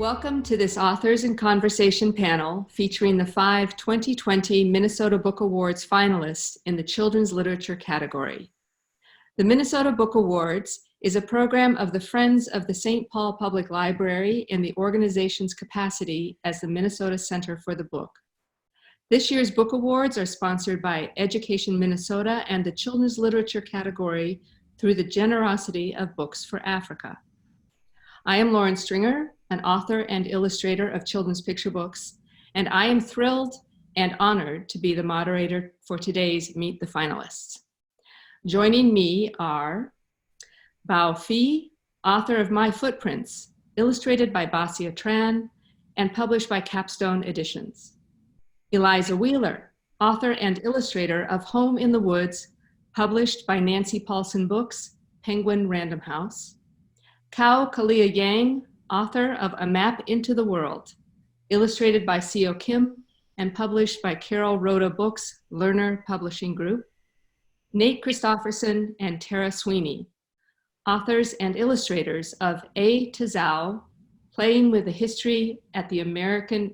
Welcome to this Authors in Conversation panel featuring the 5 2020 Minnesota Book Awards finalists in the children's literature category. The Minnesota Book Awards is a program of the Friends of the St. Paul Public Library in the organization's capacity as the Minnesota Center for the Book. This year's book awards are sponsored by Education Minnesota and the children's literature category through the generosity of Books for Africa. I am Lauren Stringer, an author and illustrator of children's picture books, and I am thrilled and honored to be the moderator for today's Meet the Finalists. Joining me are Bao Phi, author of My Footprints, illustrated by Basia Tran and published by Capstone Editions. Eliza Wheeler, author and illustrator of Home in the Woods, published by Nancy Paulson Books, Penguin Random House. Kao Kalia Yang, author of A Map into the World, illustrated by Seo Kim and published by Carol Rhoda Books, Lerner Publishing Group. Nate Christopherson and Tara Sweeney, authors and illustrators of A to Zåäö, Playing with History at the American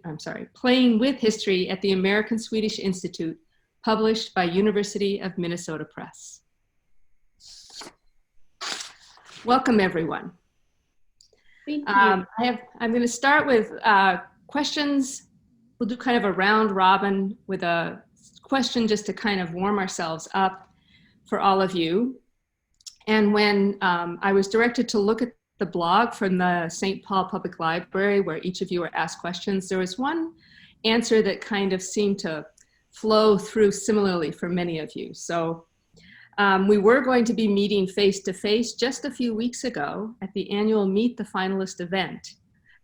Swedish Institute, published by University of Minnesota Press. Welcome, everyone. Thank you. I'm going to start with questions. We'll do kind of a round robin with a question just to kind of warm ourselves up for all of you. And when I was directed to look at the blog from the St. Paul Public Library, where each of you were asked questions, there was one answer that kind of seemed to flow through similarly for many of you. So we were going to be meeting face-to-face just a few weeks ago at the annual Meet the Finalist event,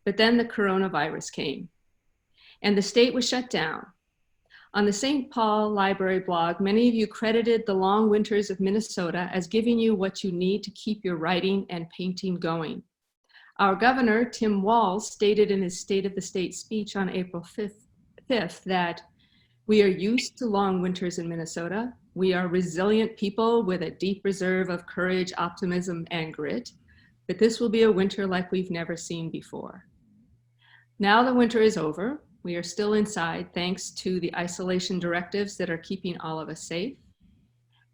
but then the coronavirus came and the state was shut down. On the St. Paul Library blog, many of you credited the long winters of Minnesota as giving you what you need to keep your writing and painting going. Our governor, Tim Walz, stated in his State of the State speech on April 5th that we are used to long winters in Minnesota. We are resilient people with a deep reserve of courage, optimism, and grit, but this will be a winter like we've never seen before. Now the winter is over. We are still inside thanks to the isolation directives that are keeping all of us safe.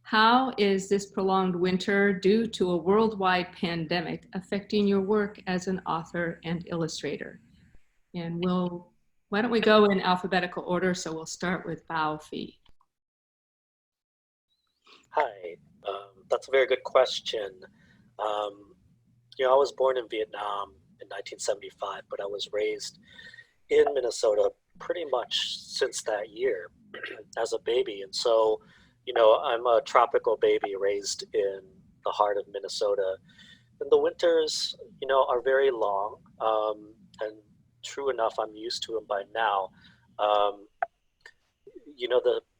How is this prolonged winter due to a worldwide pandemic affecting your work as an author and illustrator? And why don't we go in alphabetical order? So we'll start with Bao Phi. Hi, that's a very good question. I was born in Vietnam in 1975, but I was raised in Minnesota pretty much since that year as a baby. And so, I'm a tropical baby raised in the heart of Minnesota. And the winters, are very long. And true enough, I'm used to them by now.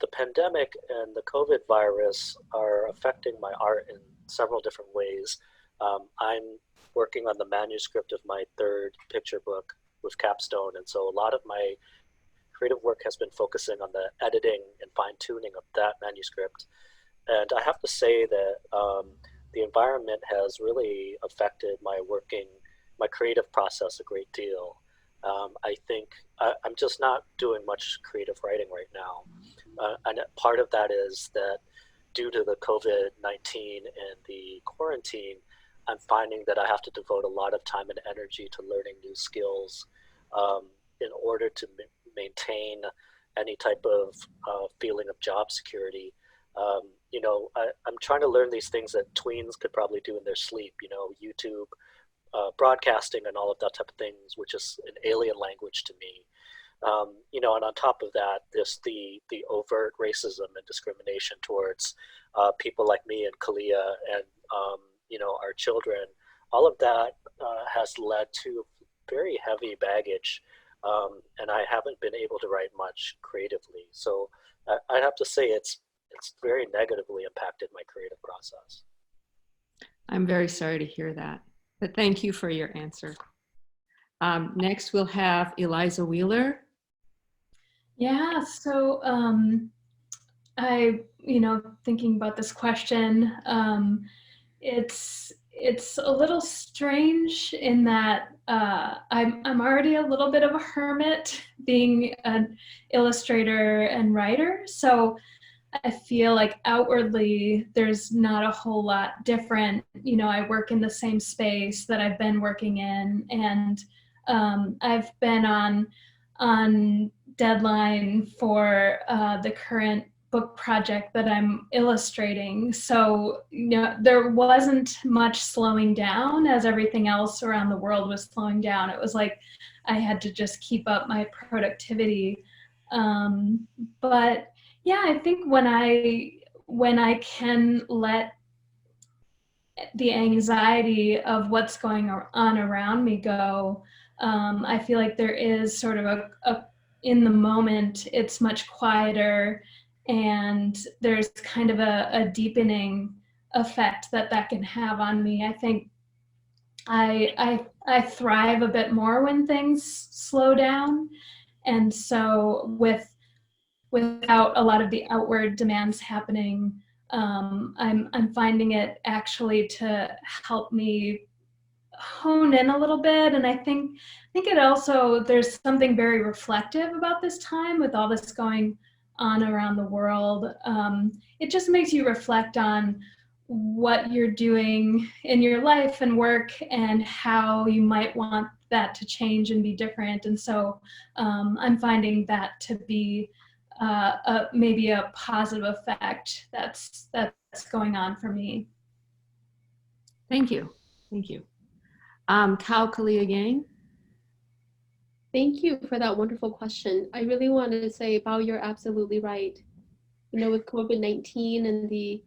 The pandemic and the COVID virus are affecting my art in several different ways. I'm working on the manuscript of my third picture book with Capstone, and so a lot of my creative work has been focusing on the editing and fine-tuning of that manuscript. And I have to say that the environment has really affected my creative process a great deal. I think I'm just not doing much creative writing right now. And part of that is that due to the COVID-19 and the quarantine, I'm finding that I have to devote a lot of time and energy to learning new skills in order to maintain any type of feeling of job security. I'm trying to learn these things that tweens could probably do in their sleep, YouTube, broadcasting and all of that type of things, which is an alien language to me. And on top of that, there's the overt racism and discrimination towards people like me and Kalia and, our children. All of that has led to very heavy baggage, and I haven't been able to write much creatively. So I'd have to say it's very negatively impacted my creative process. I'm very sorry to hear that, but thank you for your answer. Next, we'll have Eliza Wheeler. Yeah, so thinking about this question, it's it's a little strange in that I'm already a little bit of a hermit, being an illustrator and writer. So I feel like outwardly there's not a whole lot different. You know, I work in the same space that I've been working in, and I've been on deadline for the current book project that I'm illustrating. So, you know, there wasn't much slowing down as everything else around the world was slowing down. It was like I had to just keep up my productivity. But yeah, I think when I can let the anxiety of what's going on around me go, I feel like there is sort of a in the moment, it's much quieter, and there's kind of a deepening effect that can have on me. I think I thrive a bit more when things slow down, and so without a lot of the outward demands happening, I'm finding it actually to help me hone in a little bit. And I think it also, there's something very reflective about this time with all this going on around the world. It just makes you reflect on what you're doing in your life and work and how you might want that to change and be different. And so I'm finding that to be maybe a positive effect that's going on for me. Thank you. Thank you. Kao Kalia Yang. Thank you for that wonderful question. I really wanted to say, Bao, you're absolutely right. You know, with COVID-19 and the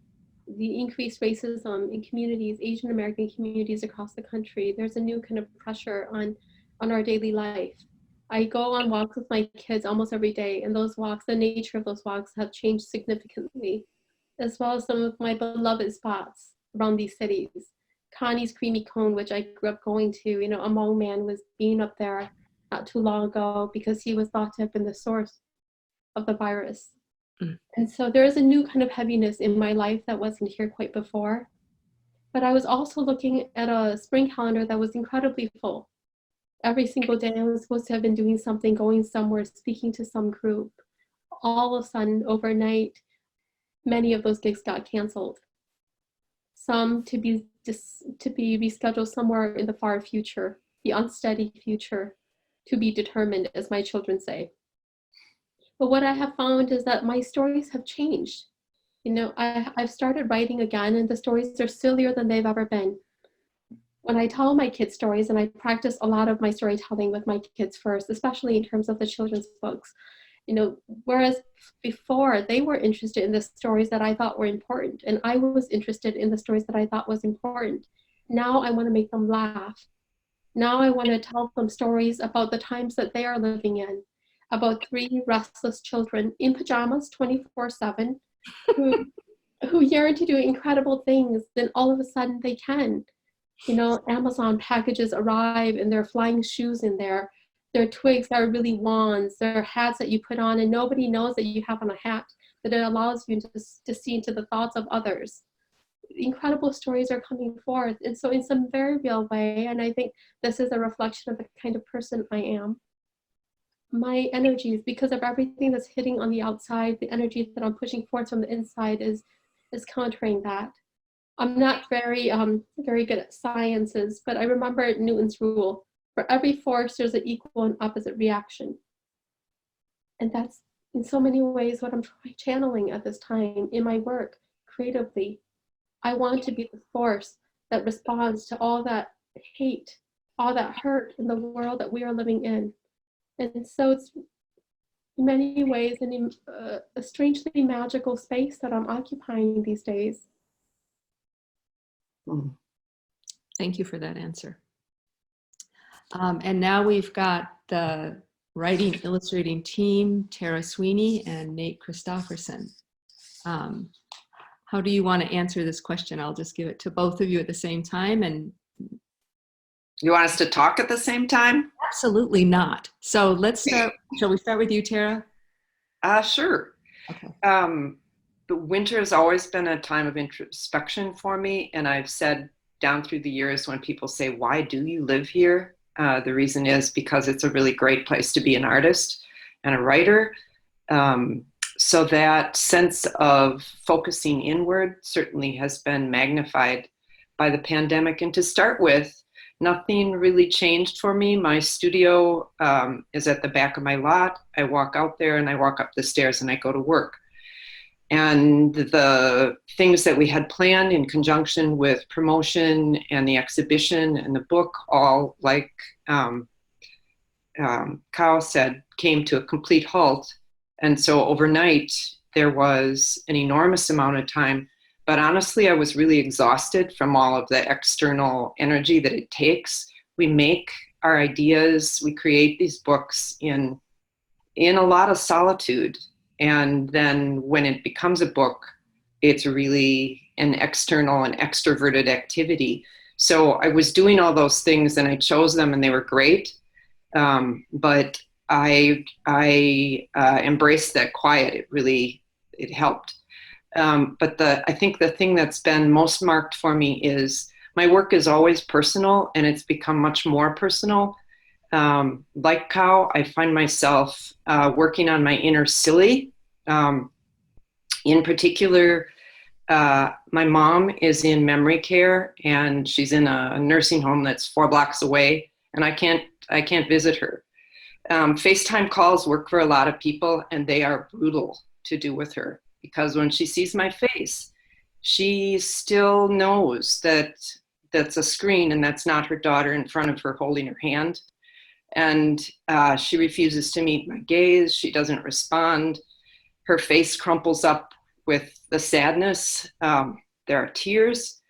increased racism in communities, Asian American communities across the country, there's a new kind of pressure on our daily life. I go on walks with my kids almost every day, and those walks, the nature of those walks have changed significantly, as well as some of my beloved spots around these cities. Connie's Creamy Cone, which I grew up going to, you know, a Hmong man was being up there not too long ago because he was thought to have been the source of the virus. And so there is a new kind of heaviness in my life that wasn't here quite before. But I was also looking at a spring calendar that was incredibly full. Every single day I was supposed to have been doing something, going somewhere, speaking to some group. All of a sudden, overnight, many of those gigs got canceled. Some to be rescheduled somewhere in the far future, the unsteady future, to be determined, as my children say. But what I have found is that my stories have changed. You know, I've started writing again, and the stories are sillier than they've ever been. When I tell my kids stories, and I practice a lot of my storytelling with my kids first, especially in terms of the children's books, you know, whereas before they were interested in the stories that I thought were important, and I was interested in the stories that I thought was important. Now I want to make them laugh. Now I want to tell them stories about the times that they are living in, about 3 restless children in pajamas 24/7 who yearn to do incredible things, then all of a sudden they can. You know, Amazon packages arrive and there are flying shoes in there. There are twigs that are really wands. There are hats that you put on and nobody knows that you have on a hat, but it allows you to see into the thoughts of others. Incredible stories are coming forth. And so in some very real way, and I think this is a reflection of the kind of person I am, my energies, because of everything that's hitting on the outside, the energy that I'm pushing forth from the inside is countering that. I'm not very good at sciences, but I remember Newton's rule: for every force, there's an equal and opposite reaction. And that's in so many ways what I'm channeling at this time in my work, creatively. I want to be the force that responds to all that hate, all that hurt in the world that we are living in. And so it's in many ways a strangely magical space that I'm occupying these days. Thank you for that answer. And now we've got the writing, illustrating team, Tara Sweeney and Nate Christopherson. How do you want to answer this question? I'll just give it to both of you at the same time. And you want us to talk at the same time? Absolutely not. So let's start. Shall we start with you, Tara? Sure. Okay. The winter has always been a time of introspection for me, and I've said down through the years when people say, why do you live here? The reason is because it's a really great place to be an artist and a writer. So that sense of focusing inward certainly has been magnified by the pandemic. And to start with, nothing really changed for me. My studio is at the back of my lot. I walk out there and I walk up the stairs and I go to work. And the things that we had planned in conjunction with promotion and the exhibition and the book, all like Kao said, came to a complete halt. And so overnight, there was an enormous amount of time. But honestly, I was really exhausted from all of the external energy that it takes. We make our ideas, we create these books in a lot of solitude. And then when it becomes a book, it's really an external and extroverted activity. So I was doing all those things and I chose them and they were great. But I embraced that quiet. It helped. But I think the thing that's been most marked for me is my work is always personal and it's become much more personal. Like Kao, I find myself working on my inner silly. In particular, my mom is in memory care and she's in a nursing home that's 4 blocks away, and I can't visit her. FaceTime calls work for a lot of people, and they are brutal to do with her because when she sees my face, she still knows that that's a screen and that's not her daughter in front of her holding her hand. And she refuses to meet my gaze. She doesn't respond. Her face crumples up with the sadness. There are tears.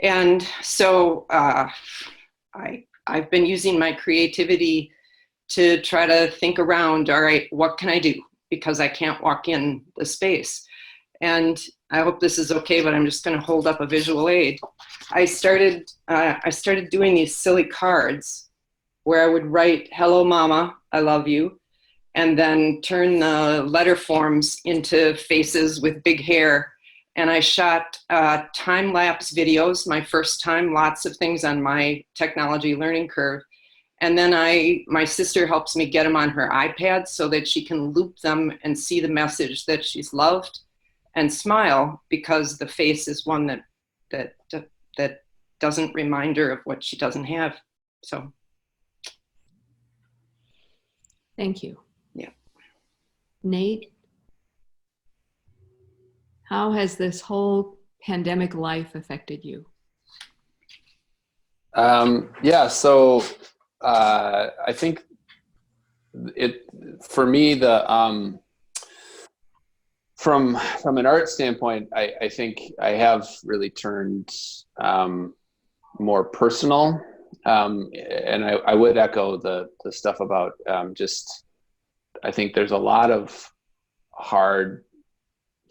And so I've been using my creativity to try to think around, all right, what can I do? Because I can't walk in the space. And I hope this is okay, but I'm just going to hold up a visual aid. I started doing these silly cards where I would write, hello, mama, I love you, and then turn the letter forms into faces with big hair. And I shot time-lapse videos, my first time, lots of things on my technology learning curve. And then my sister helps me get them on her iPad so that she can loop them and see the message that she's loved and smile, because the face is one that doesn't remind her of what she doesn't have. So. Thank you. Yeah. Nate, how has this whole pandemic life affected you? Yeah, so I think for me, from an art standpoint, I think I have really turned more personal, and I would echo the stuff about just, I think there's a lot of hard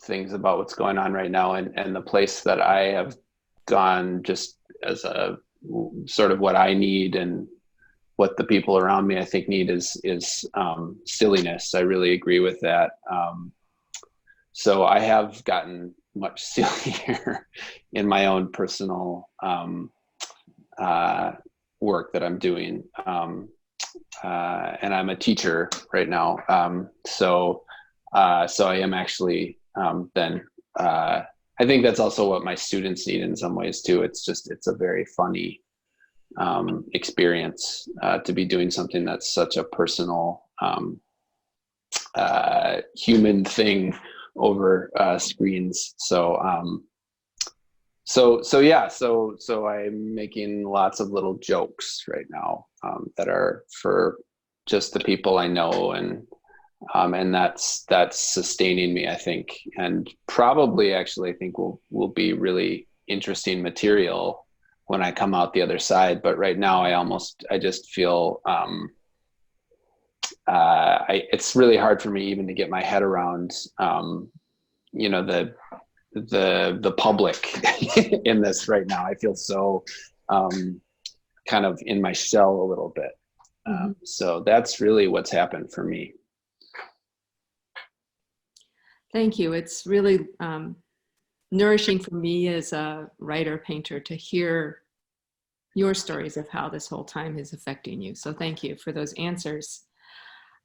things about what's going on right now, and the place that I have gone just as a sort of what I need and what the people around me I think need is silliness. I really agree with that. So I have gotten much sillier in my own personal work that I'm doing. And I'm a teacher right now. So I am actually I think that's also what my students need in some ways too. It's a very funny experience to be doing something that's such a personal human thing over screens. So I'm making lots of little jokes right now that are for just the people I know, and that's sustaining me, I think, and probably actually I think will be really interesting material when I come out the other side. But right now I just feel it's really hard for me even to get my head around the public in this right now. I feel so kind of in my shell a little bit. So that's really what's happened for me. Thank you. It's really nourishing for me as a writer, painter, to hear your stories of how this whole time is affecting you. So thank you for those answers.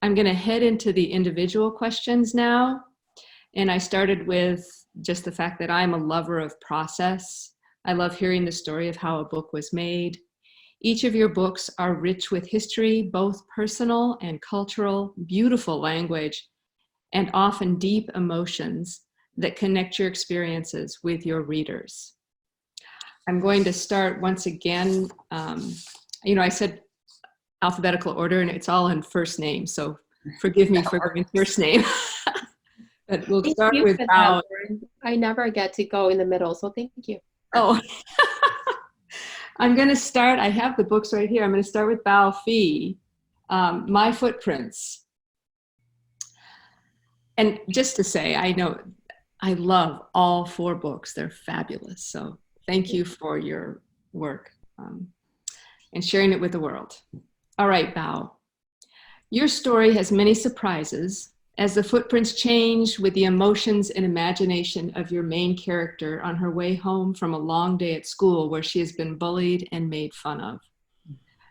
I'm going to head into the individual questions now. And I started with just the fact that I'm a lover of process. I love hearing the story of how a book was made. Each of your books are rich with history, both personal and cultural, beautiful language, and often deep emotions that connect your experiences with your readers. I'm going to start once again. I said alphabetical order, and it's all in first name, so forgive me for going first name. But we'll start with Bao. I never get to go in the middle, so thank you. Oh, I'm going to start. I have the books right here. I'm going to start with Bao Phi, My Footprints. And just to say, I know I love all 4 books. They're fabulous. So thank you for your work and sharing it with the world. All right, Bao. Your story has many surprises as the footprints change with the emotions and imagination of your main character on her way home from a long day at school where she has been bullied and made fun of.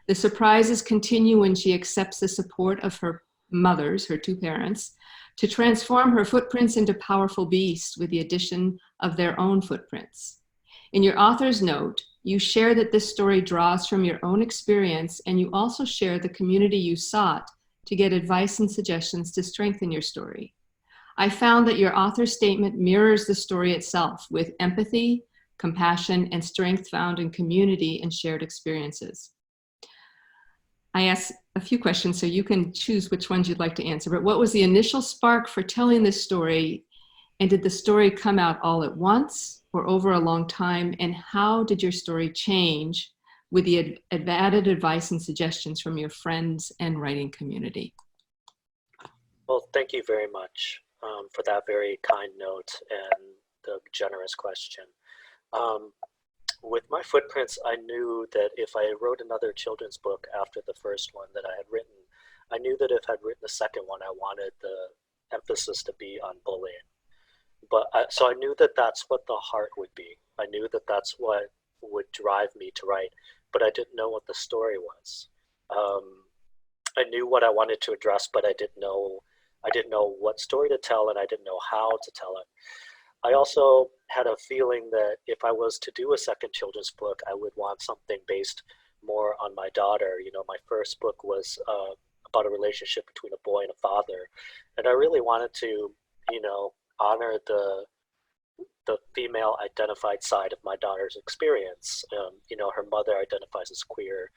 The surprises continue when she accepts the support of her mothers, her 2 parents, to transform her footprints into powerful beasts with the addition of their own footprints. In your author's note, you share that this story draws from your own experience, and you also share the community you sought to get advice and suggestions to strengthen your story. I found that your author's statement mirrors the story itself with empathy, compassion, and strength found in community and shared experiences. I asked a few questions, so you can choose which ones you'd like to answer, but what was the initial spark for telling this story? And did the story come out all at once or over a long time? And how did your story change with the added advice and suggestions from your friends and writing community? Well, thank you very much for that very kind note and the generous question. With My Footprints, I knew that if I wrote another children's book after the first one that I had written, I knew that if I'd written a second one, I wanted the emphasis to be on bullying. So I knew that that's what the heart would be. I knew that that's what would drive me to write, but I didn't know what the story was. I knew what I wanted to address, but I didn't know what story to tell, and I didn't know how to tell it. I also had a feeling that if I was to do a second children's book, I would want something based more on my daughter. My first book was about a relationship between a boy and a father, and I really wanted to, honor the female identified side of my daughter's experience. Her mother identifies as queer.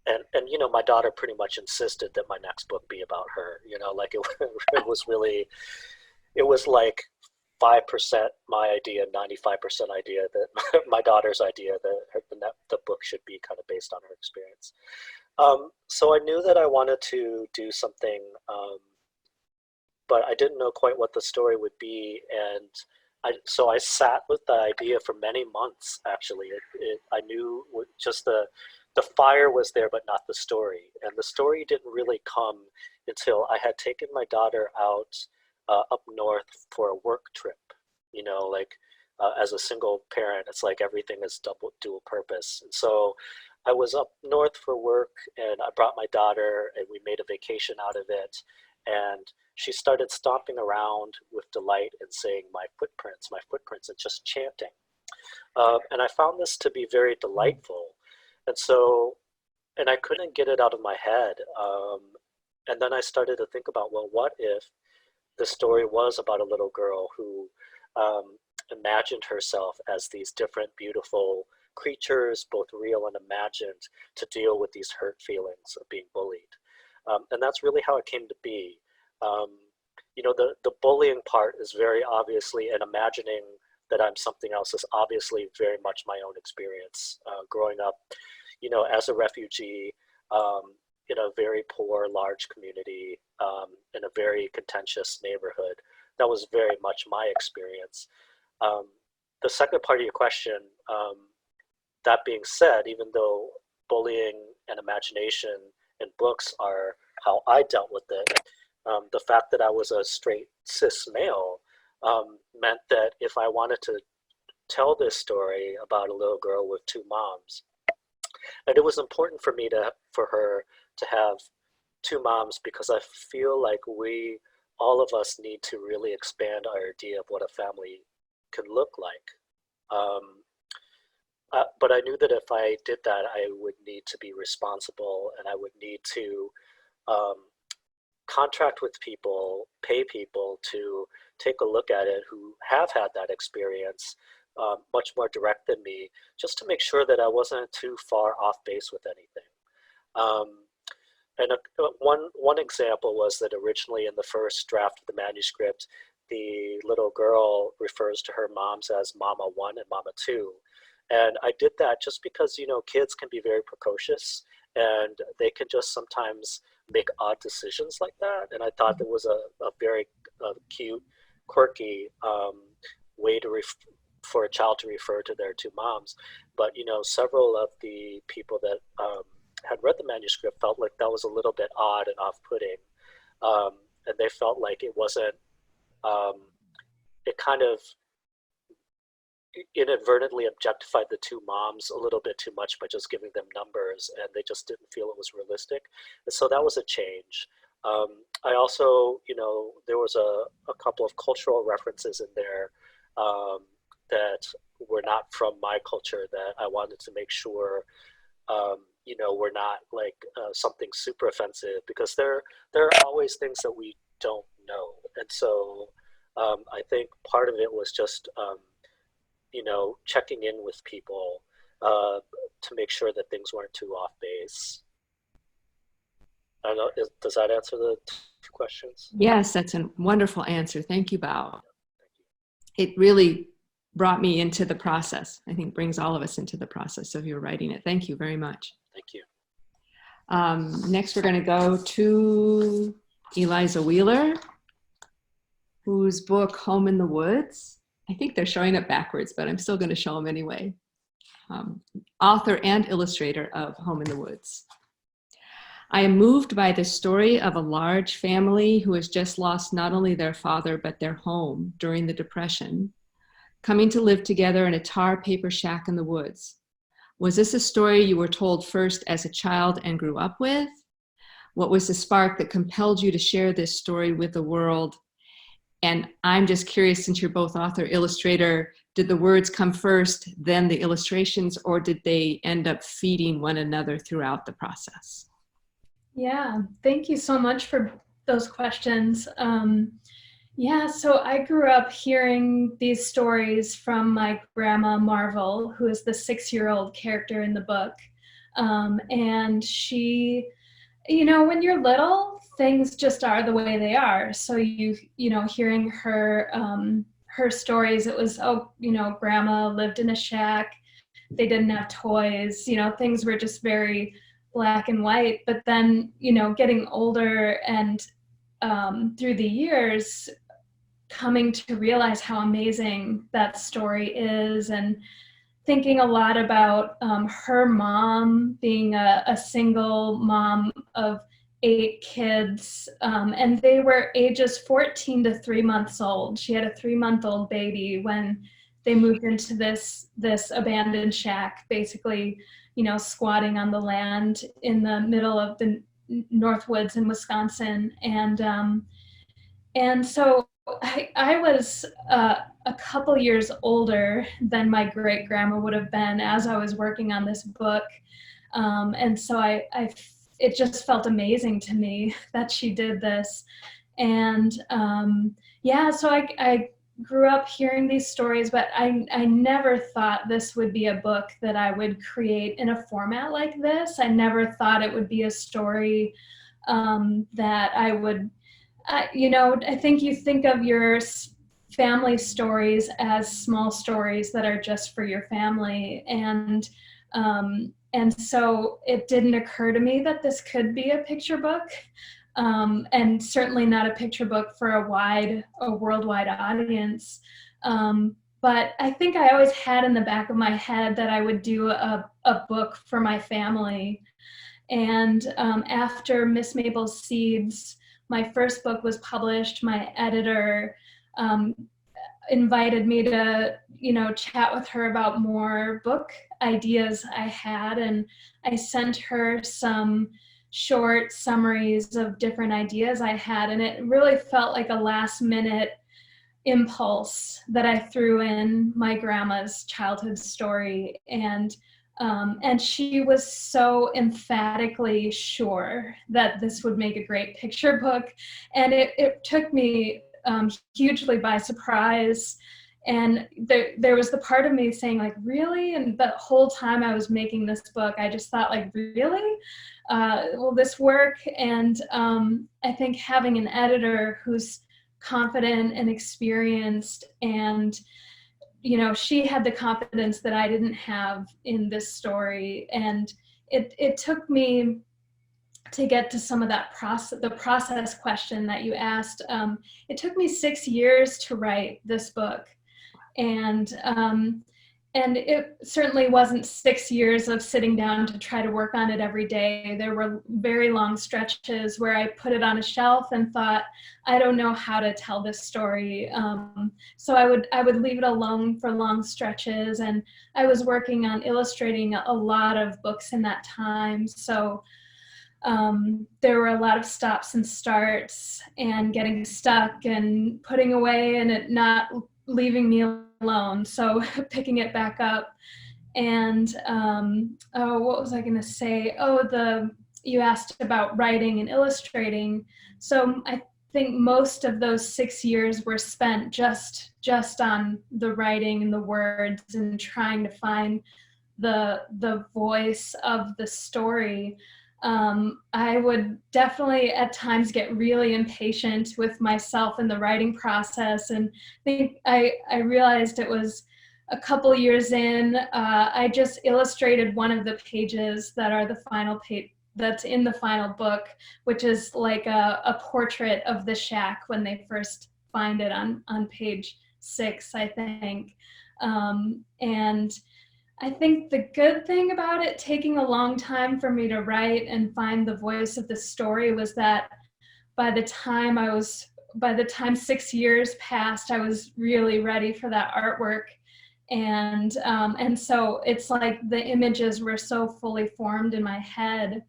And my daughter pretty much insisted that my next book be about her. It was like 5% my idea, 95% idea that my daughter's idea that the book should be kind of based on her experience. So I knew that I wanted to do something, but I didn't know quite what the story would be. And so I sat with the idea for many months, actually. I knew just the fire was there, but not the story. And the story didn't really come until I had taken my daughter out up north for a work trip. As a single parent, it's like everything is dual purpose. And so I was up north for work, and I brought my daughter, and we made a vacation out of it. And she started stomping around with delight and saying, my footprints, and just chanting. And I found this to be very delightful. And I couldn't get it out of my head. And then I started to think about, well, what if the story was about a little girl who imagined herself as these different beautiful creatures, both real and imagined, to deal with these hurt feelings of being bullied. And that's really how it came to be. The bullying part is very obviously, and imagining that I'm something else is obviously very much my own experience. Growing up, as a refugee, in a very poor, large community, in a very contentious neighborhood, that was very much my experience. The second part of your question, that being said, even though bullying and imagination in books are how I dealt with it, the fact that I was a straight cis male meant that if I wanted to tell this story about a little girl with two moms, and it was important for me for her to have two moms, because I feel like all of us need to really expand our idea of what a family can look like. But I knew that if I did that, I would need to be responsible, and I would need to contract with people, pay people to take a look at it who have had that experience much more direct than me, just to make sure that I wasn't too far off base with anything. One example was that originally in the first draft of the manuscript, the little girl refers to her moms as Mama 1 and Mama 2. And I did that just because, kids can be very precocious, and they can just sometimes make odd decisions like that. And I thought it was a very cute, quirky way for a child to refer to their two moms. But, several of the people that had read the manuscript felt like that was a little bit odd and off-putting. And they felt like it wasn't, it kind of inadvertently objectified the two moms a little bit too much by just giving them numbers, and they just didn't feel it was realistic. And so that was a change. I also, there was a couple of cultural references in there that were not from my culture that I wanted to make sure, were not like something super offensive, because there are always things that we don't know. And so I think part of it was just, checking in with people to make sure that things weren't too off base. I don't know, does that answer the two questions? Yes, that's a wonderful answer. Thank you, Bao. It really brought me into the process. I think brings all of us into the process of your writing it. Thank you very much. Thank you. Next, we're going to go to Eliza Wheeler, whose book, Home in the Woods. I think they're showing it backwards, but I'm still going to show them anyway. Author and illustrator of Home in the Woods. I am moved by the story of a large family who has just lost not only their father, but their home during the Depression, coming to live together in a tar paper shack in the woods. Was this a story you were told first as a child and grew up with? What was the spark that compelled you to share this story with the world? And I'm just curious, since you're both author, illustrator, did the words come first, then the illustrations, or did they end up feeding one another throughout the process? Yeah, thank you so much for those questions. So I grew up hearing these stories from my grandma Marvel, who is the 6-year-old character in the book. And she, when you're little, things just are the way they are. So hearing her her stories, it was, grandma lived in a shack, they didn't have toys, things were just very black and white. But then, getting older and through the years, coming to realize how amazing that story is, and thinking a lot about her mom being a single mom of 8 kids, and they were ages 14 to 3 months old. She had a 3-month-old baby when they moved into this abandoned shack, basically, squatting on the land in the middle of the North Woods in Wisconsin. And so I was a couple years older than my great grandma would have been as I was working on this book. And so it just felt amazing to me that she did this. And so I grew up hearing these stories, but I never thought this would be a book that I would create in a format like this. I never thought it would be a story that I would, I think you think of your family stories as small stories that are just for your family. And so it didn't occur to me that this could be a picture book, and certainly not a picture book for a worldwide audience. But I think I always had in the back of my head that I would do a book for my family. And after Miss Mabel's Seeds, my first book was published, my editor invited me to, chat with her about more book ideas I had. And I sent her some short summaries of different ideas I had. And it really felt like a last minute impulse that I threw in my grandma's childhood story. And she was so emphatically sure that this would make a great picture book. And it took me hugely by surprise. And there was the part of me saying, like, really? And the whole time I was making this book, I just thought, like, really? Will this work? And I think having an editor who's confident and experienced, and she had the confidence that I didn't have in this story. And it took me to get to some of that the process question that you asked. It took me 6 years to write this book. And it certainly wasn't 6 years of sitting down to try to work on it every day. There were very long stretches where I put it on a shelf and thought, I don't know how to tell this story. So I would leave it alone for long stretches. And I was working on illustrating a lot of books in that time. So there were a lot of stops and starts and getting stuck and putting away and it not leaving me alone. So picking it back up. And what was I going to say? You asked about writing and illustrating. So I think most of those 6 years were spent just on the writing and the words and trying to find the voice of the story. I would definitely at times get really impatient with myself in the writing process. And I think I realized it was a couple years in, I just illustrated one of the pages that are the final page that's in the final book, which is like a portrait of the shack when they first find it on page 6, I think. And I think the good thing about it taking a long time for me to write and find the voice of the story was that by the time 6 years passed, I was really ready for that artwork. And so it's like the images were so fully formed in my head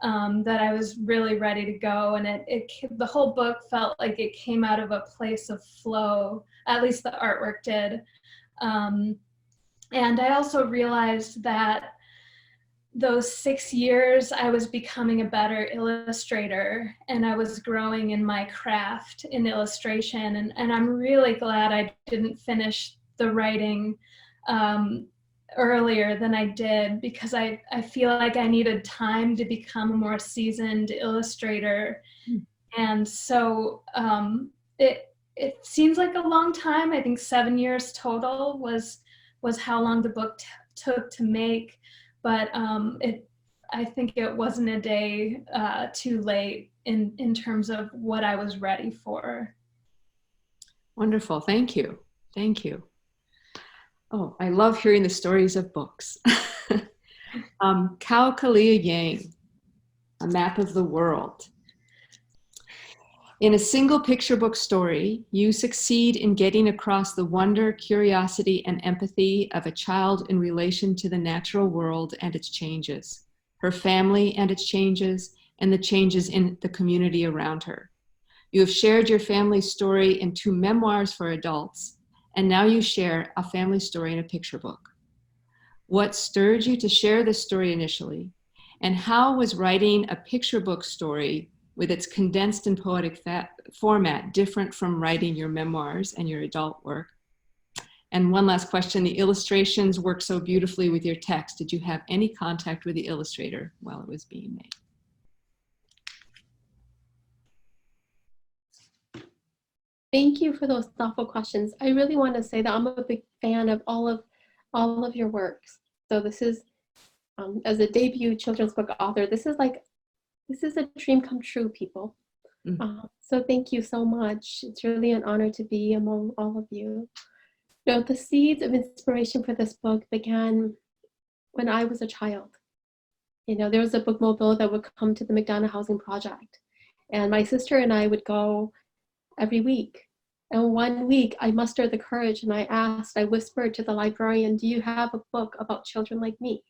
that I was really ready to go. And the whole book felt like it came out of a place of flow, at least the artwork did. And I also realized that those 6 years I was becoming a better illustrator and I was growing in my craft in illustration. And I'm really glad I didn't finish the writing earlier than I did, because I feel like I needed time to become a more seasoned illustrator. And so it seems like a long time. I think 7 years total was how long the book took to make, but I think it wasn't a day too late in terms of what I was ready for. Wonderful, thank you. Oh, I love hearing the stories of books. Kao Kalia Yang, A Map of the World. In a single picture book story, you succeed in getting across the wonder, curiosity, and empathy of a child in relation to the natural world and its changes, her family and its changes, and the changes in the community around her. You have shared your family story in 2 memoirs for adults, and now you share a family story in a picture book. What stirred you to share this story initially, and how was writing a picture book story with its condensed and poetic format different from writing your memoirs and your adult work? And one last question, the illustrations work so beautifully with your text. Did you have any contact with the illustrator while it was being made? Thank you for those thoughtful questions. I really want to say that I'm a big fan of all of your works. So this is, as a debut children's book author, this is a dream come true, people. So thank you so much. It's really an honor to be among all of you. The seeds of inspiration for this book began when I was a child. There was a bookmobile that would come to the McDonough Housing Project, and my sister and I would go every week. And one week I mustered the courage and I whispered to the librarian, do you have a book about children like me?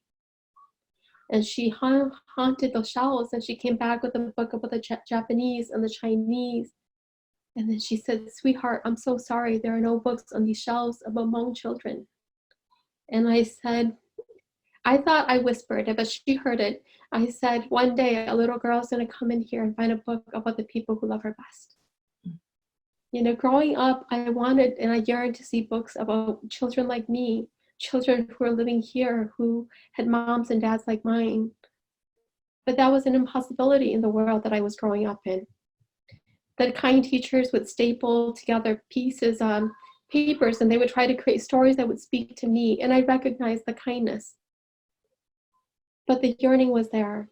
And she haunted those shelves, and she came back with a book about the Japanese and the Chinese. And then she said, sweetheart, I'm so sorry, there are no books on these shelves about Hmong children. And I said, I thought I whispered it, but she heard it. I said, one day a little girl is going to come in here and find a book about the people who love her best. You know, growing up, I wanted and I yearned to see books about children like me, children who are living here, who had moms and dads like mine. But that was an impossibility in the world that I was growing up in. The kind teachers would staple together pieces on papers, and they would try to create stories that would speak to me, and I recognized the kindness. But the yearning was there.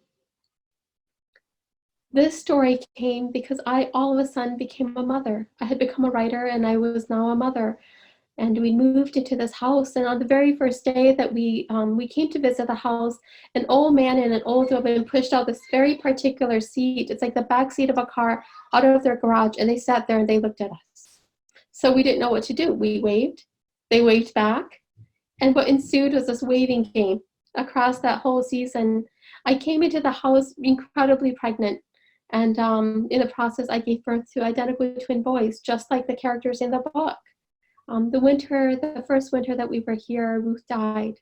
This story came because I all of a sudden became a mother. I had become a writer and I was now a mother. And we moved into this house, and on the very first day that we came to visit the house, an old man and an old woman pushed out this very particular seat. It's like the back seat of a car out of their garage, and they sat there and they looked at us. So we didn't know what to do. We waved, they waved back, and what ensued was this waving game across that whole season. I came into the house incredibly pregnant, and in the process, I gave birth to identical twin boys, just like the characters in the book. The first winter that we were here, Ruth died,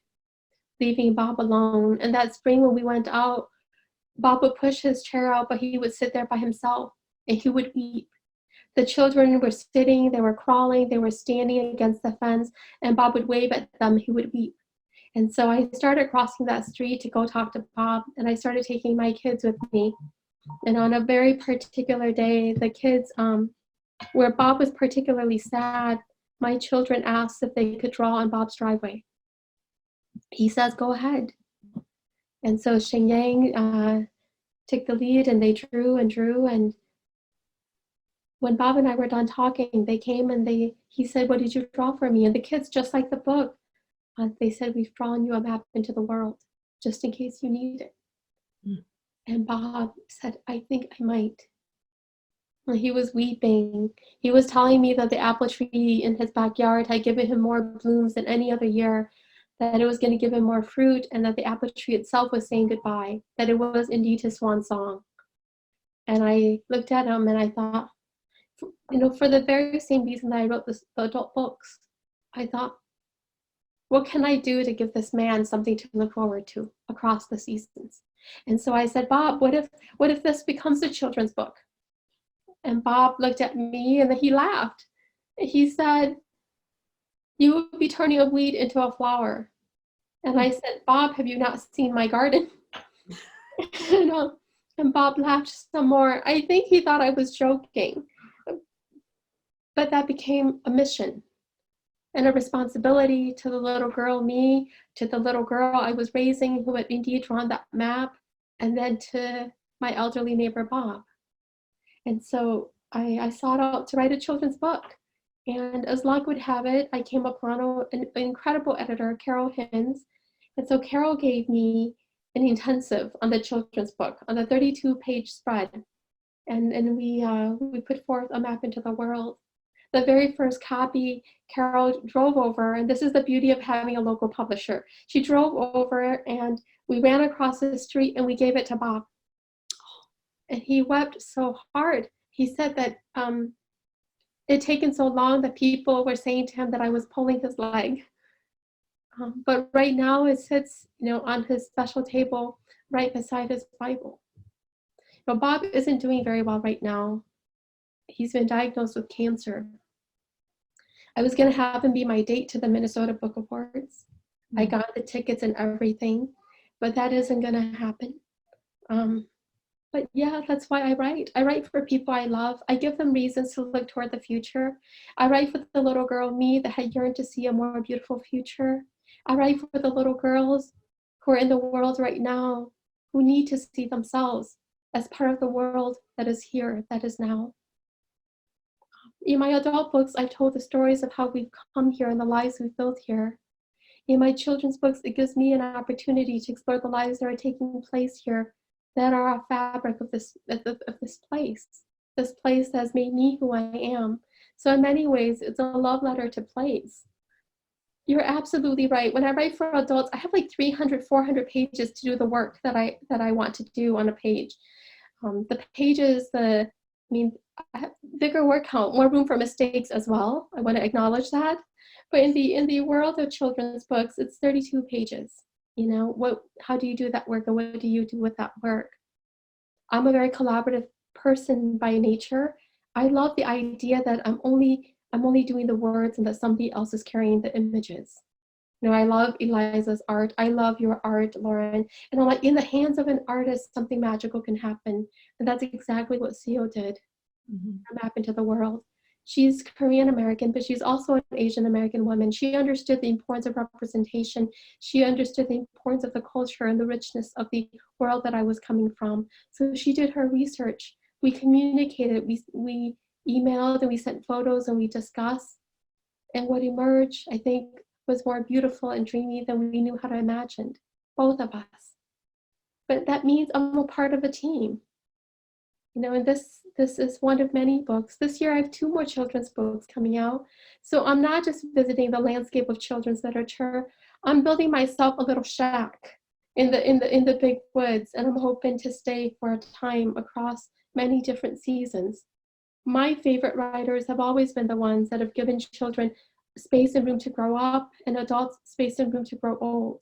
leaving Bob alone. And that spring when we went out, Bob would push his chair out, but he would sit there by himself and he would weep. The children were sitting, they were crawling, they were standing against the fence, and Bob would wave at them, he would weep. And so I started crossing that street to go talk to Bob, and I started taking my kids with me. And on a very particular day, the kids, where Bob was particularly sad, my children asked if they could draw on Bob's driveway. He says, go ahead. And so Sheng Yang took the lead, and they drew and drew. And when Bob and I were done talking, they came and he said, what did you draw for me? And the kids, just like the book, they said, we've drawn you a map into the world, just in case you need it. Mm. And Bob said, I think I might. He was weeping. He was telling me that the apple tree in his backyard had given him more blooms than any other year, that it was going to give him more fruit, and that the apple tree itself was saying goodbye, that it was indeed his swan song. And I looked at him and I thought, you know, for the very same reason that I wrote the adult books, I thought, what can I do to give this man something to look forward to across the seasons? And so I said, Bob, what if this becomes a children's book? And Bob looked at me and then he laughed. He said, you would be turning a weed into a flower. And I said, Bob, have you not seen my garden? And Bob laughed some more. I think he thought I was joking. But that became a mission and a responsibility to the little girl, me, to the little girl I was raising who had indeed drawn that map, and then to my elderly neighbor, Bob. And so I sought out to write a children's book. And as luck would have it, I came upon an incredible editor, Carol Hins. And so Carol gave me an intensive on the children's book, on the 32-page spread. And we put forth a map into the world. The very first copy, Carol drove over, and this is the beauty of having a local publisher. She drove over and we ran across the street and we gave it to Bob. And he wept so hard. He said that it had taken so long that people were saying to him that I was pulling his leg. But right now it sits, on his special table right beside his Bible. Bob isn't doing very well right now. He's been diagnosed with cancer. I was going to have him be my date to the Minnesota Book Awards. I got the tickets and everything, but that isn't going to happen. But yeah, that's why I write. I write for people I love. I give them reasons to look toward the future. I write for the little girl, me, that had yearned to see a more beautiful future. I write for the little girls who are in the world right now, who need to see themselves as part of the world that is here, that is now. In my adult books, I've told the stories of how we've come here and the lives we've built here. In my children's books, it gives me an opportunity to explore the lives that are taking place here, that are a fabric of this place that has made me who I am, So in many ways, it's a love letter to plays. You're absolutely right. When I write for adults, I have like 300, 400 pages to do the work that I want to do on a page. The pages, I have bigger word count, more room for mistakes as well. I want to acknowledge that. But in the world of children's books, it's 32 pages. How do you do that work, and what do you do with that work? I'm a very collaborative person by nature. I love the idea that I'm only doing the words and that somebody else is carrying the images. I love Eliza's art. I love your art, Lauren. And I'm like, in the hands of an artist, something magical can happen. And that's exactly what Zåäö did. Map into the world. She's Korean American, but she's also an Asian American woman. She understood the importance of representation. She understood the importance of the culture and the richness of the world that I was coming from. So she did her research. We communicated, we emailed, and we sent photos, and we discussed. And what emerged, I think, was more beautiful and dreamy than we knew how to imagine, both of us. But that means I'm a part of a team. And this is one of many books. This year I have 2 more children's books coming out. So I'm not just visiting the landscape of children's literature. I'm building myself a little shack in the big woods, and I'm hoping to stay for a time across many different seasons. My favorite writers have always been the ones that have given children space and room to grow up, and adults space and room to grow old.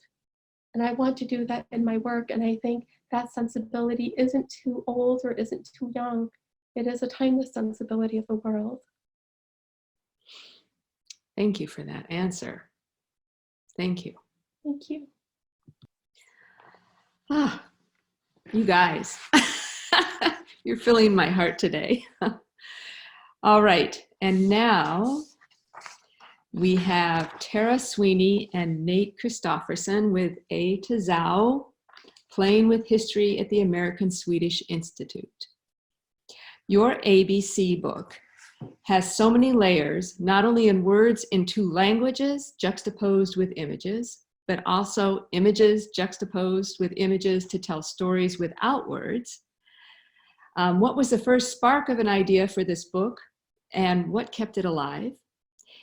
And I want to do that in my work, and I think that sensibility isn't too old or isn't too young. It is a timeless sensibility of the world. Thank you for that answer. Thank you. Thank you. You guys, you're filling my heart today. All right, and now we have Tara Sweeney and Nate Christopherson with A to Zåäö, Playing with History at the American Swedish Institute. Your ABC book has so many layers, not only in words in 2 languages juxtaposed with images, but also images juxtaposed with images to tell stories without words. What was the first spark of an idea for this book, and what kept it alive?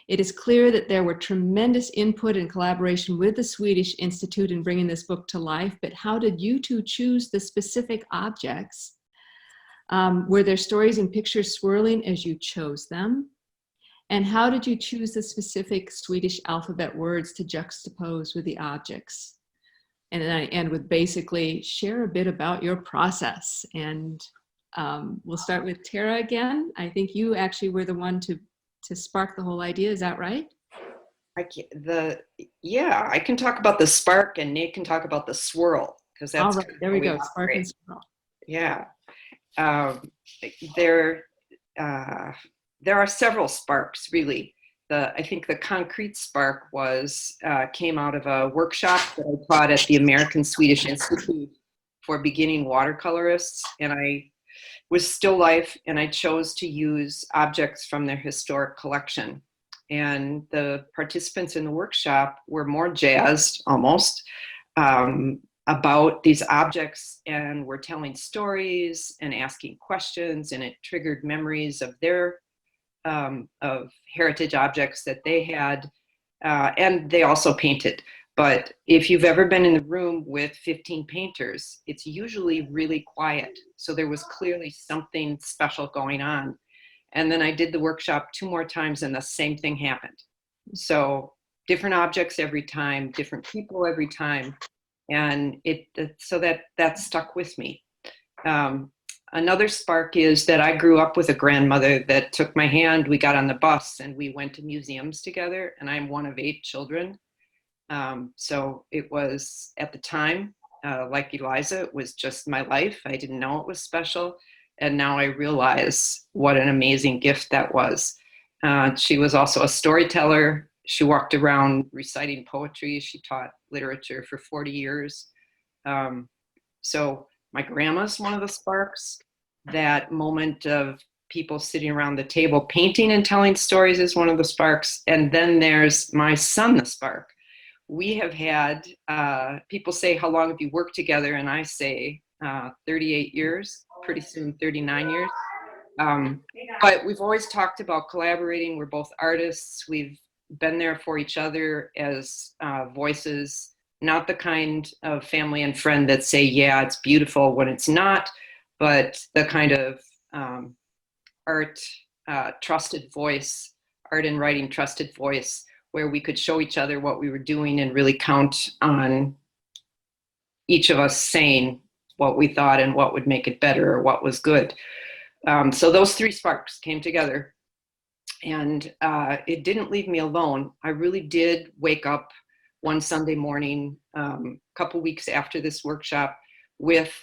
It is clear that there were tremendous input and collaboration with the Swedish Institute in bringing this book to life, but how did you 2 choose the specific objects? Were there stories and pictures swirling as you chose them? And how did you choose the specific Swedish alphabet words to juxtapose with the objects? And then I end with basically share a bit about your process. And we'll start with Tara again. I think you actually were the one to spark the whole idea. Is that right? I can talk about the spark, and Nate can talk about the swirl, because that's all right. There we go. Spark and swirl. Yeah. There are several sparks, really. I think the concrete spark came out of a workshop that I taught at the American Swedish Institute for beginning watercolorists, and I was still life, and I chose to use objects from their historic collection. And the participants in the workshop were more jazzed, almost, about these objects, and were telling stories and asking questions, and it triggered memories of their of heritage objects that they had, and they also painted. But if you've ever been in the room with 15 painters, it's usually really quiet. So there was clearly something special going on. And then I did the workshop 2 more times, and the same thing happened. So different objects every time, different people every time. And so that stuck with me. Another spark is that I grew up with a grandmother that took my hand. We got on the bus and we went to museums together, and I'm one of 8 children. So it was, at the time, like Eliza, it was just my life. I didn't know it was special. And now I realize what an amazing gift that was. She was also a storyteller. She walked around reciting poetry. She taught literature for 40 years. So my grandma's one of the sparks. That moment of people sitting around the table painting and telling stories is one of the sparks. And then there's my son, the spark. We have had, people say, how long have you worked together? And I say 38 years, pretty soon 39 years. But we've always talked about collaborating. We're both artists. We've been there for each other as voices, not the kind of family and friend that say, yeah, it's beautiful when it's not, but the kind of art trusted voice, art and writing trusted voice, where we could show each other what we were doing and really count on each of us saying what we thought and what would make it better or what was good. So those three sparks came together, and it didn't leave me alone. I really did wake up one Sunday morning, a couple weeks after this workshop, with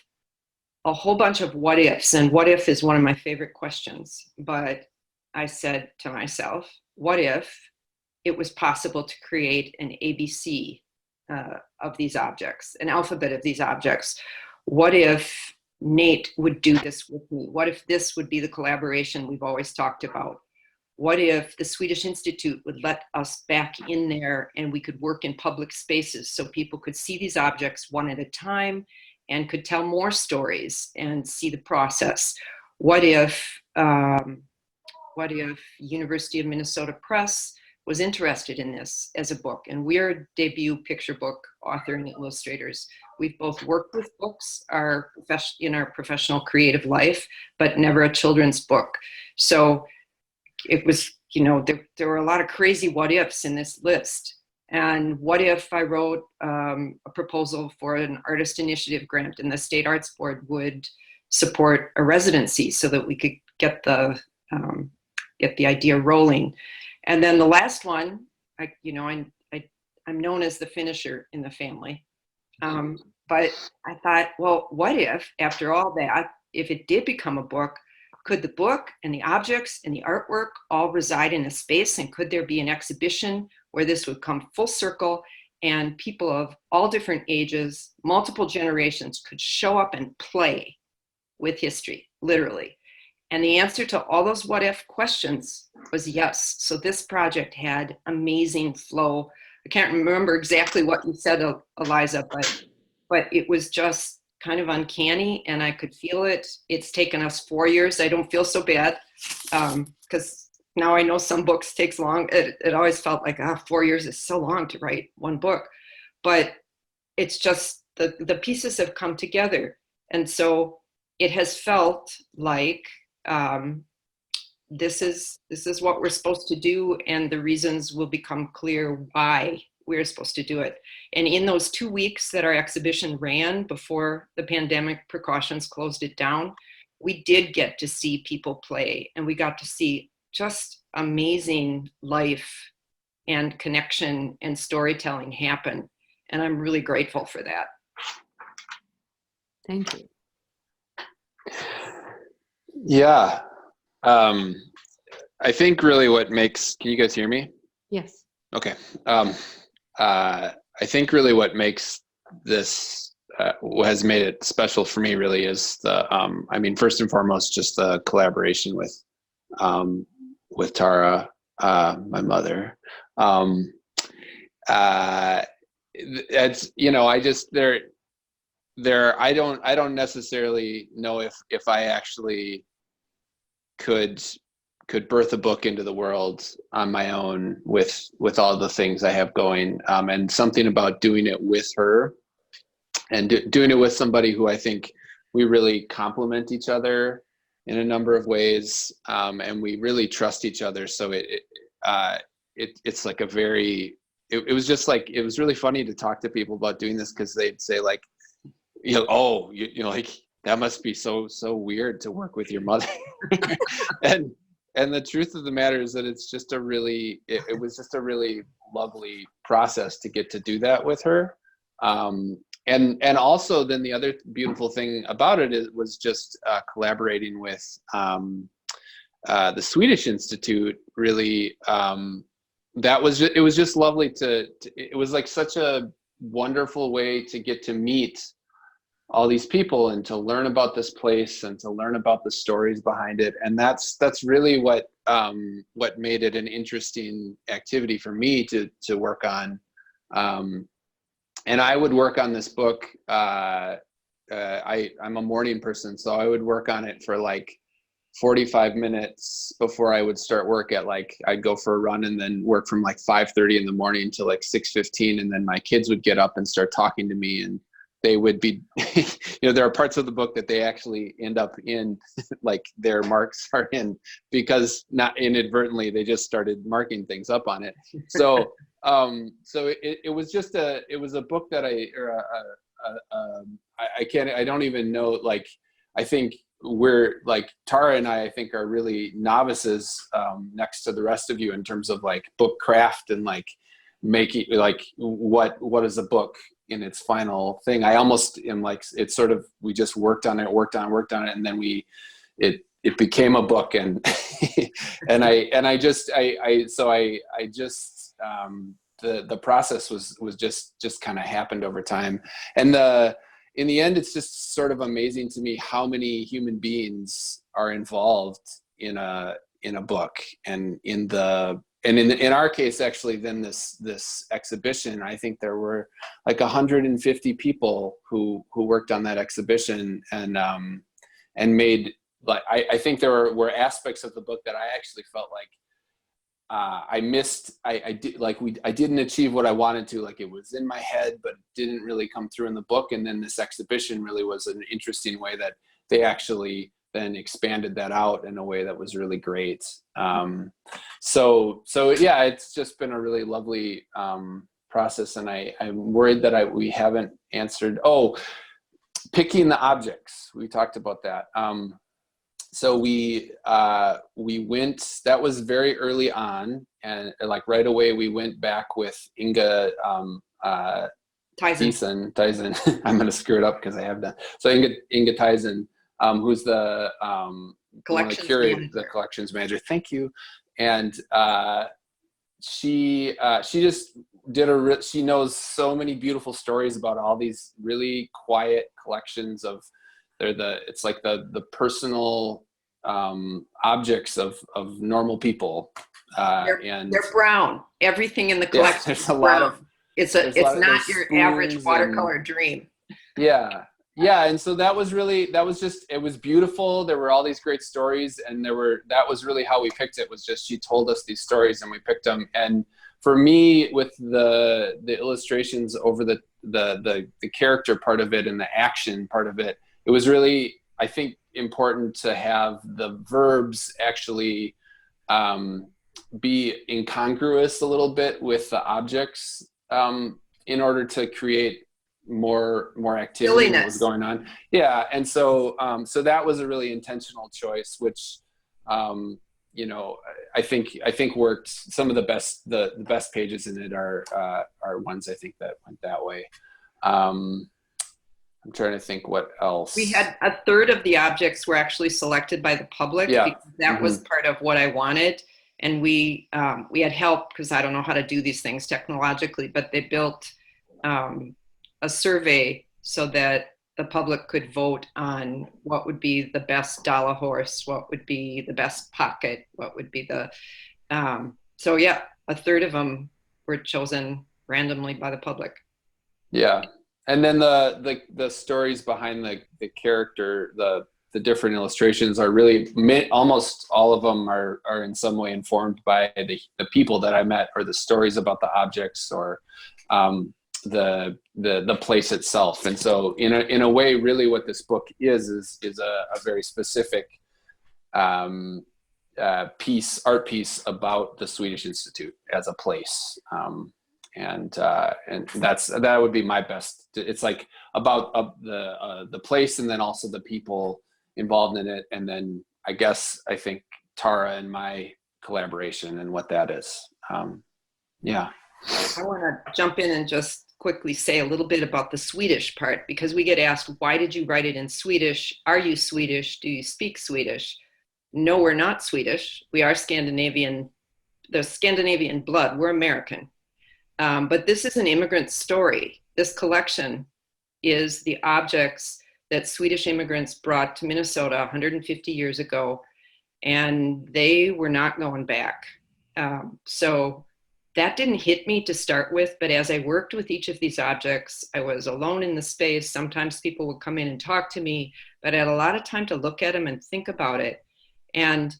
a whole bunch of what ifs, and what if is one of my favorite questions. But I said to myself, what if it was possible to create an ABC of these objects, an alphabet of these objects? What if Nate would do this with me? What if this would be the collaboration we've always talked about? What if the Swedish Institute would let us back in there and we could work in public spaces so people could see these objects one at a time and could tell more stories and see the process? What if University of Minnesota Press was interested in this as a book? And we're a debut picture book author and illustrators. We've both worked with books in our professional creative life, but never a children's book. So it was, there were a lot of crazy what ifs in this list. And what if I wrote a proposal for an artist initiative grant and the State Arts Board would support a residency so that we could get the idea rolling. And then the last one, I'm known as the finisher in the family. But I thought, well, what if, after all that, if it did become a book, could the book and the objects and the artwork all reside in a space? And could there be an exhibition where this would come full circle and people of all different ages, multiple generations, could show up and play with history, literally? And the answer to all those what if questions was yes. So this project had amazing flow. I can't remember exactly what you said, Eliza, but it was just kind of uncanny, and I could feel it. It's taken us 4 years. I don't feel so bad, because now I know some books takes long. It always felt like 4 years is so long to write one book, but it's just the pieces have come together, and so it has felt like this is what we're supposed to do, and the reasons will become clear why we're supposed to do it. And in those 2 weeks that our exhibition ran before the pandemic precautions closed it down, we did get to see people play, and we got to see just amazing life and connection and storytelling happen. And I'm really grateful for that. Thank you. Yeah. I think really what makes, can you guys hear me? Yes. Okay. I think really what makes this, what has made it special for me really is first and foremost, just the collaboration with Tara, my mother. It's, I don't necessarily know if I actually could birth a book into the world on my own with all the things I have going, and something about doing it with her and doing it with somebody who I think we really complement each other in a number of ways, and we really trust each other. So it's like it was just like, it was really funny to talk to people about doing this, because they'd say like, like that must be so weird to work with your mother. And the truth of the matter is that it's just it was just a really lovely process to get to do that with her. And also then the other beautiful thing about it was just collaborating with the Swedish Institute. Really, it was just lovely it was like such a wonderful way to get to meet all these people and to learn about this place and to learn about the stories behind it. And that's really what made it an interesting activity for me to work on. And I would work on this book. I'm a morning person, so I would work on it for like 45 minutes before I would start work at like, I'd go for a run and then work from like 5:30 in the morning to like 6:15. And then my kids would get up and start talking to me, and they would be, there are parts of the book that they actually end up in, like their marks are in, because not inadvertently, they just started marking things up on it. So, it was just it was a book that I don't even know, like, I think we're like, Tara and I think are really novices next to the rest of you in terms of like book craft and like making, like, what is a book in its final thing. I almost am like, it's sort of, we just worked on it, and then it became a book, and the process was just kind of happened over time. And in the end, it's just sort of amazing to me how many human beings are involved in a book, and in our case, actually, then this exhibition, I think there were like 150 people who worked on that exhibition, and made, like, I think there were aspects of the book that I actually felt like I missed. I didn't achieve what I wanted to. Like, it was in my head, but didn't really come through in the book. And then this exhibition really was an interesting way that they actually then expanded that out in a way that was really great. So yeah, it's just been a really lovely process. And I'm worried that we haven't answered. Oh, picking the objects. We talked about that. So we went, that was very early on, and like right away we went back with Inga Thijssen. I'm going to screw it up because I have that. So Inga Thijssen, who's the collections manager. Thank you. And she just did she knows so many beautiful stories about all these really quiet collections of, it's like the personal objects of normal people. They're brown. Everything in the collection. There's a lot of. It's not your average watercolor dream. Yeah. And so it was beautiful. There were all these great stories, and that was really how we picked it, was just, she told us these stories and we picked them. And for me, with the illustrations over the character part of it and the action part of it, it was really, I think, important to have the verbs actually be incongruous a little bit with the objects in order to create more activity that was going on. Yeah, and so that was a really intentional choice, which I think worked. Some of the best pages in it are ones I think that went that way. I'm trying to think what else. We had a third of the objects were actually selected by the public. Yeah. Because that was part of what I wanted. And we had help, because I don't know how to do these things technologically, but they built a survey so that the public could vote on what would be the best dollar horse, what would be the best pocket, what would be the, so yeah, a third of them were chosen randomly by the public. Yeah. And then the stories behind the character, the different illustrations are really, almost all of them are in some way informed by the people that I met, or the stories about the objects, or the place itself. And so in a way, really what this book is a very specific art piece about the Swedish Institute as a place. And that would be my best. It's like about the place, and then also the people involved in it, and then I think Tara and my collaboration and what that is. Yeah. I want to jump in and just quickly say a little bit about the Swedish part, because we get asked, why did you write it in Swedish? Are you Swedish? Do you speak Swedish? No, we're not Swedish. We are Scandinavian. There's Scandinavian blood. We're American. But this is an immigrant story. This collection is the objects that Swedish immigrants brought to Minnesota 150 years ago, and they were not going back. So that didn't hit me to start with, but as I worked with each of these objects, I was alone in the space. Sometimes people would come in and talk to me, but I had a lot of time to look at them and think about it. And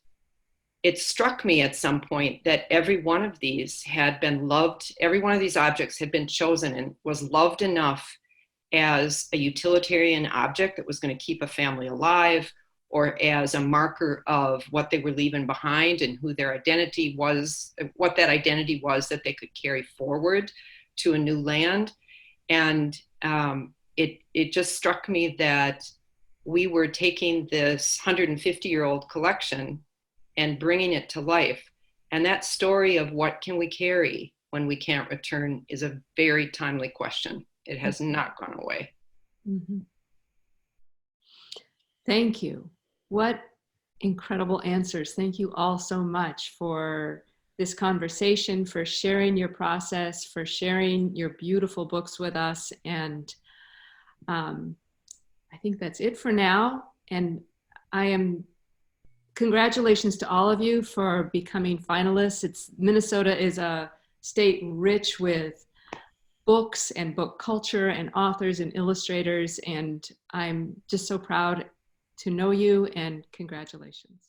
it struck me at some point that every one of these had been loved, every one of these objects had been chosen and was loved enough as a utilitarian object that was going to keep a family alive, or as a marker of what they were leaving behind and who their identity was, what that identity was that they could carry forward to a new land. And it just struck me that we were taking this 150-year-old collection and bringing it to life. And that story of what can we carry when we can't return is a very timely question. It has not gone away. Mm-hmm. Thank you. What incredible answers. Thank you all so much for this conversation, for sharing your process, for sharing your beautiful books with us. And I think that's it for now. And congratulations to all of you for becoming finalists. Minnesota is a state rich with books and book culture and authors and illustrators. And I'm just so proud to know you, and congratulations.